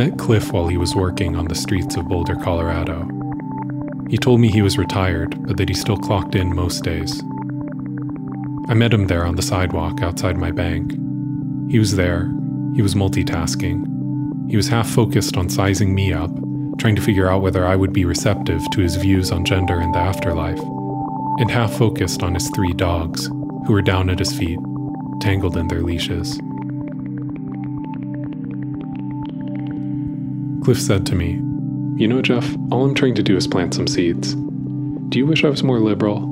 met Cliff while he was working on the streets of Boulder, Colorado. He told me he was retired, but that he still clocked in most days. I met him there on the sidewalk outside my bank. He was there. He was multitasking. He was half focused on sizing me up, trying to figure out whether I would be receptive to his views on gender and the afterlife, and half focused on his 3 dogs, who were down at his feet, tangled in their leashes. Cliff said to me, "You know, Jeff, all I'm trying to do is plant some seeds. Do you wish I was more liberal?"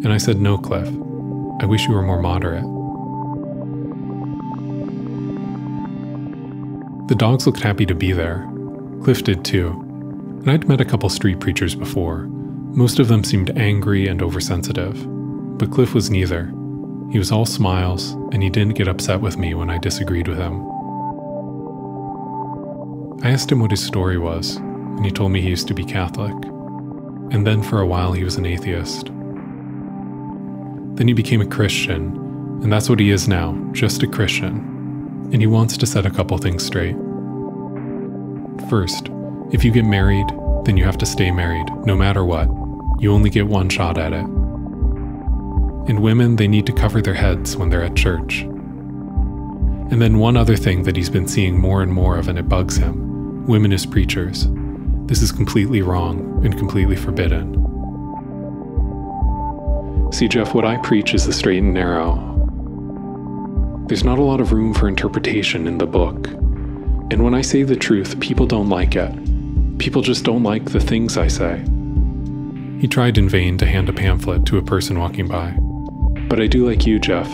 And I said, "No, Cliff. I wish you were more moderate." The dogs looked happy to be there. Cliff did too. And I'd met a couple street preachers before. Most of them seemed angry and oversensitive. But Cliff was neither. He was all smiles, and he didn't get upset with me when I disagreed with him. I asked him what his story was, and he told me he used to be Catholic. And then for a while he was an atheist. Then he became a Christian, and that's what he is now, just a Christian. And he wants to set a couple things straight. First, if you get married, then you have to stay married, no matter what. You only get one shot at it. And women, they need to cover their heads when they're at church. And then one other thing that he's been seeing more and more of, and it bugs him: women as preachers. This is completely wrong and completely forbidden. See, Jeff, what I preach is the straight and narrow. There's not a lot of room for interpretation in the book. And when I say the truth, people don't like it. People just don't like the things I say. He tried in vain to hand a pamphlet to a person walking by. But I do like you, Jeff.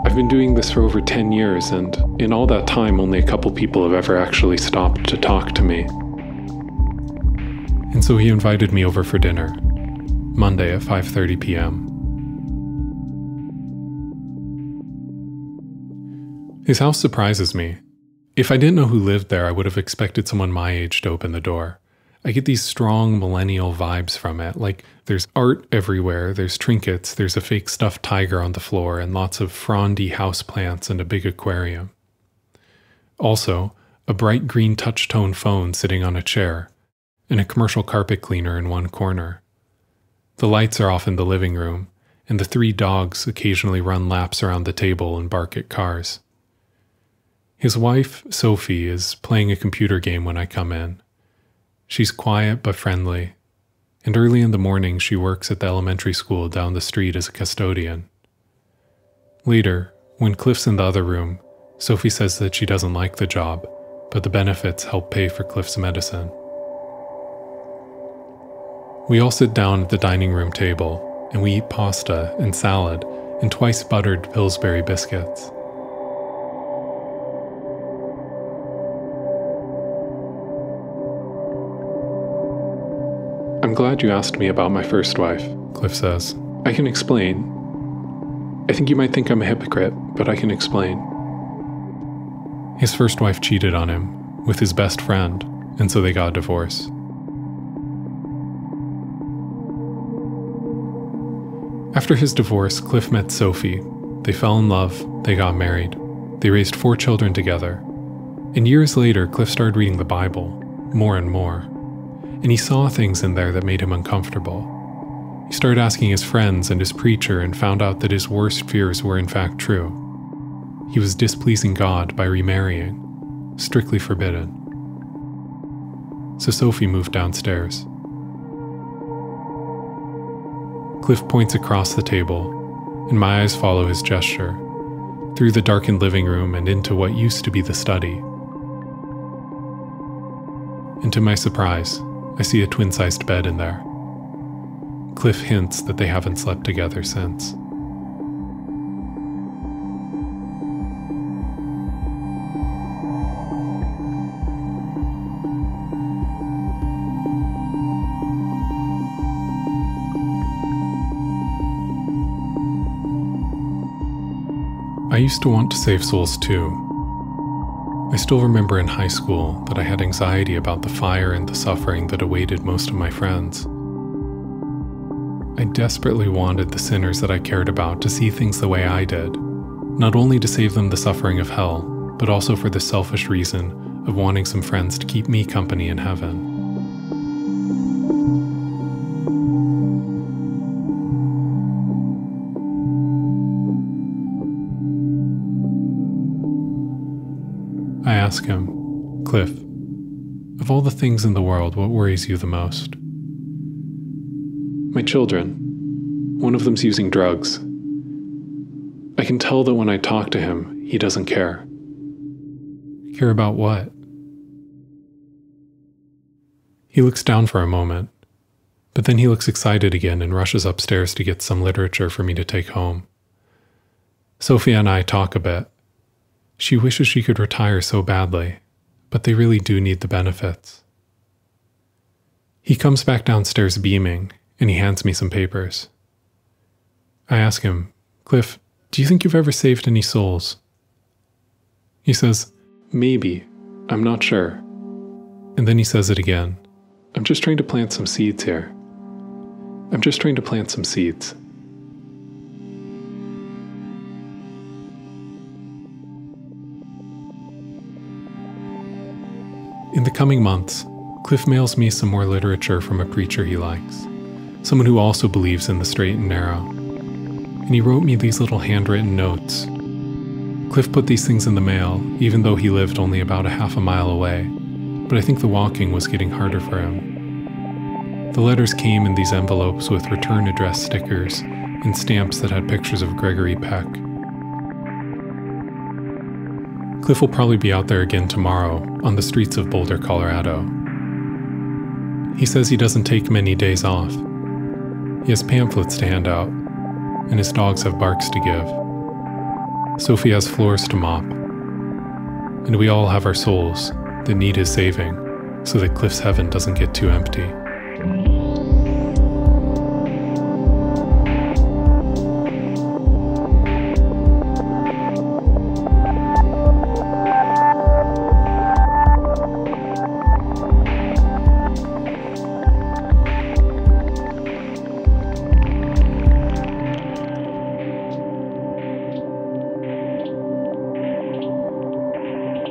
I've been doing this for over 10 years, and in all that time, only a couple people have ever actually stopped to talk to me. And so he invited me over for dinner, Monday at 5:30 p.m. His house surprises me. If I didn't know who lived there, I would have expected someone my age to open the door. I get these strong millennial vibes from it, like there's art everywhere, there's trinkets, there's a fake stuffed tiger on the floor, and lots of frondy houseplants and a big aquarium. Also, a bright green touch-tone phone sitting on a chair, and a commercial carpet cleaner in one corner. The lights are off in the living room, and the 3 dogs occasionally run laps around the table and bark at cars. His wife, Sophie, is playing a computer game when I come in. She's quiet but friendly, and early in the morning she works at the elementary school down the street as a custodian. Later, when Cliff's in the other room, Sophie says that she doesn't like the job, but the benefits help pay for Cliff's medicine. We all sit down at the dining room table, and we eat pasta and salad and twice buttered Pillsbury biscuits. "I'm glad you asked me about my first wife," Cliff says. "I can explain. I think you might think I'm a hypocrite, but I can explain." His first wife cheated on him with his best friend, and so they got a divorce. After his divorce, Cliff met Sophie. They fell in love, they got married. They raised 4 children together. And years later, Cliff started reading the Bible, more and more. And he saw things in there that made him uncomfortable. He started asking his friends and his preacher and found out that his worst fears were in fact true. He was displeasing God by remarrying, strictly forbidden. So Sophie moved downstairs. Cliff points across the table, and my eyes follow his gesture, through the darkened living room and into what used to be the study. And to my surprise, I see a twin-sized bed in there. Cliff hints that they haven't slept together since. I used to want to save souls too. I still remember in high school that I had anxiety about the fire and the suffering that awaited most of my friends. I desperately wanted the sinners that I cared about to see things the way I did, not only to save them the suffering of hell, but also for the selfish reason of wanting some friends to keep me company in heaven. I ask him, Cliff, of all the things in the world, what worries you the most? My children. One of them's using drugs. I can tell that when I talk to him, he doesn't care. Care about what? He looks down for a moment, but then he looks excited again and rushes upstairs to get some literature for me to take home. Sophie and I talk a bit. She wishes she could retire so badly, but they really do need the benefits. He comes back downstairs beaming, and he hands me some papers. I ask him, Cliff, do you think you've ever saved any souls? He says, maybe. I'm not sure. And then he says it again. I'm just trying to plant some seeds here. I'm just trying to plant some seeds. In the coming months, Cliff mails me some more literature from a preacher he likes, someone who also believes in the straight and narrow. And he wrote me these little handwritten notes. Cliff put these things in the mail, even though he lived only about a half a mile away, but I think the walking was getting harder for him. The letters came in these envelopes with return address stickers and stamps that had pictures of Gregory Peck. Cliff will probably be out there again tomorrow on the streets of Boulder, Colorado. He says he doesn't take many days off. He has pamphlets to hand out, and his dogs have barks to give. Sophie has floors to mop, and we all have our souls that need his saving so that Cliff's heaven doesn't get too empty.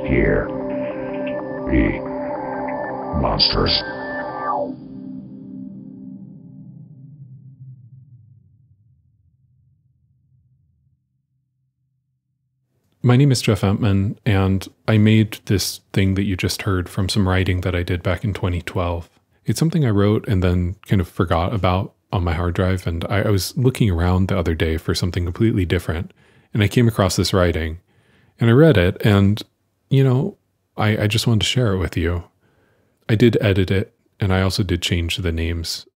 Here be monsters. My name is Jeff Emtman, and I made this thing that you just heard from some writing that I did back in 2012. It's something I wrote and then kind of forgot about on my hard drive, and I was looking around the other day for something completely different, and I came across this writing, and I read it, and you know, I just wanted to share it with you. I did edit it, and I also did change the names.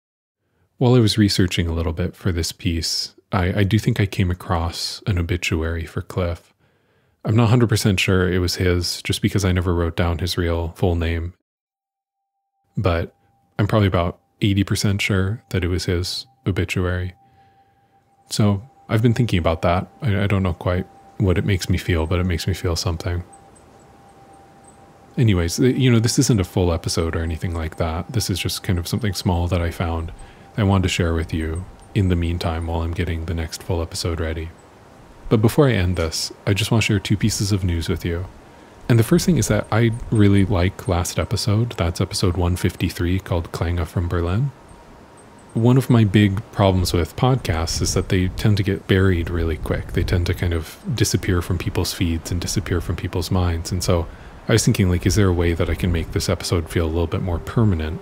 While I was researching a little bit for this piece, I do think I came across an obituary for Cliff. I'm not 100% sure it was his, just because I never wrote down his real full name. But I'm probably about 80% sure that it was his obituary. So I've been thinking about that. I don't know quite what it makes me feel, but it makes me feel something. Anyways, you know, this isn't a full episode or anything like that. This is just kind of something small that I found I wanted to share with you in the meantime while I'm getting the next full episode ready. But before I end this, I just want to share two pieces of news with you. And the first thing is that I really like last episode. That's episode 153 called Klänge from Berlin. One of my big problems with podcasts is that they tend to get buried really quick. They tend to kind of disappear from people's feeds and disappear from people's minds. And so I was thinking, like, is there a way that I can make this episode feel a little bit more permanent?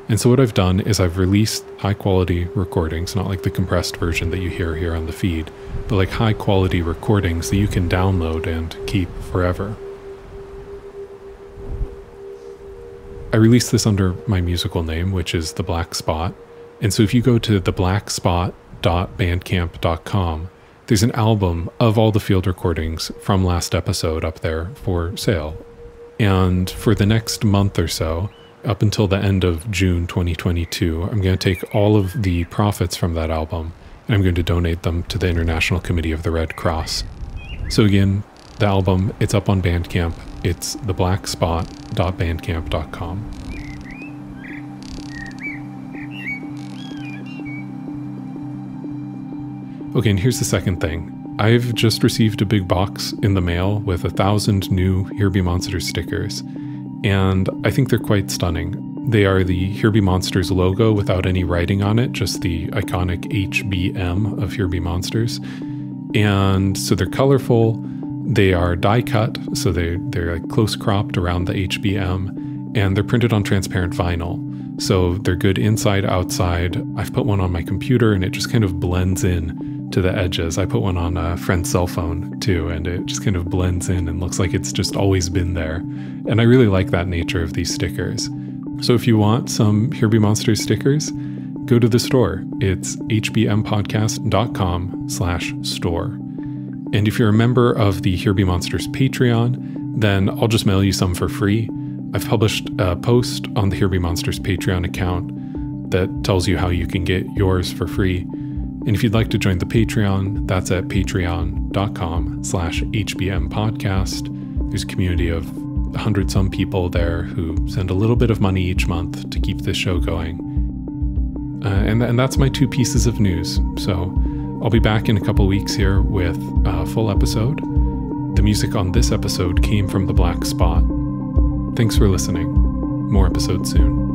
And so what I've done is I've released high quality recordings, not like the compressed version that you hear here on the feed, but like high quality recordings that you can download and keep forever. I released this under my musical name, which is The Black Spot. And so if you go to theblackspot.bandcamp.com, there's an album of all the field recordings from last episode up there for sale. And for the next month or so, up until the end of June 2022, I'm going to take all of the profits from that album and I'm going to donate them to the International Committee of the Red Cross. So again, the album, it's up on Bandcamp. It's theblackspot.bandcamp.com. Okay, and here's the second thing. I've just received a big box in the mail with 1,000 new Here Be Monsters stickers, and I think they're quite stunning. They are the Here Be Monsters logo without any writing on it, just the iconic HBM of Here Be Monsters. And so they're colorful, they are die cut, so they're like close cropped around the HBM, and they're printed on transparent vinyl. So they're good inside, outside. I've put one on my computer and it just kind of blends in to the edges. I put one on a friend's cell phone too, and it just kind of blends in and looks like it's just always been there. And I really like that nature of these stickers. So if you want some Here Be Monsters stickers, go to the store. It's hbmpodcast.com/store. And if you're a member of the Here Be Monsters Patreon, then I'll just mail you some for free. I've published a post on the Here Be Monsters Patreon account that tells you how you can get yours for free. And if you'd like to join the Patreon, that's at patreon.com/hbmpodcast. There's a community of 100-some people there who send a little bit of money each month to keep this show going. And that's my 2 pieces of news. So I'll be back in a couple weeks here with a full episode. The music on this episode came from The Black Spot. Thanks for listening. More episodes soon.